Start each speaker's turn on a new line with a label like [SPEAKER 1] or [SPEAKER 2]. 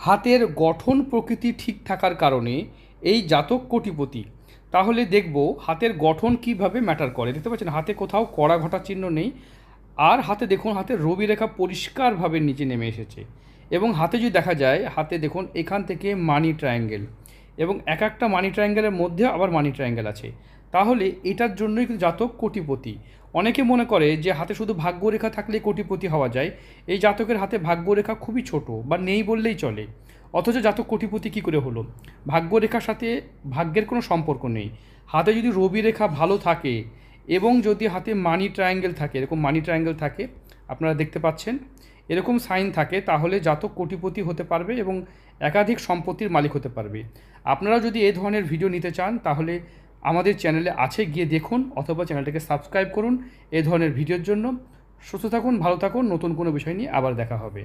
[SPEAKER 1] হাতের গঠন প্রকৃতি ঠিক থাকার কারণে এই জাতক কোটিপতি। তাহলে দেখব হাতের গঠন কিভাবে ম্যাটার করে। দেখতে পাচ্ছেন হাতে কোথাও কড়া ঘটা চিহ্ন নেই, আর হাতে দেখুন হাতের রবি রেখা পরিষ্কারভাবে নিচে নেমে এসেছে। এবং হাতে যদি দেখা যায়, হাতে দেখুন এখান থেকে মানি ট্রায়াঙ্গেল, এবং এক একটা মানি ট্রায়াঙ্গেলের মধ্যে আবার মানি ট্রায়াঙ্গেল আছে। তাহলে এটার জন্যই কিন্তু জাতক কোটিপতি। অনেকে মনে করে যে হাতে শুধু ভাগ্যরেখা থাকলেই কোটিপতি হওয়া যায়। এই জাতকের হাতে ভাগ্যরেখা খুবই ছোট বা নেই বললেই চলে, অথচ জাতক কোটিপতি কী করে হলো? ভাগ্যরেখার সাথে ভাগ্যের কোনো সম্পর্ক নেই। হাতে যদি রবি রেখা ভালো থাকে এবং যদি হাতে মানি ট্রায়াঙ্গেল থাকে, এরকম মানি ট্রায়াঙ্গেল থাকে, আপনারা দেখতে পাচ্ছেন এরকম সাইন থাকে, তাহলে জাতক কোটিপতি হতে পারবে এবং একাধিক সম্পত্তির মালিক হতে পারবে। আপনারা যদি এই ধরনের ভিডিও নিতে চান তাহলে আমাদের চ্যানেলে আছে, গিয়ে দেখুন, অথবা চ্যানেলটাকে সাবস্ক্রাইব করুন এই ধরনের ভিডিওর জন্য। সুস্থ থাকুন, ভালো থাকুন, নতুন কোনো বিষয় নিয়ে আবার দেখা হবে।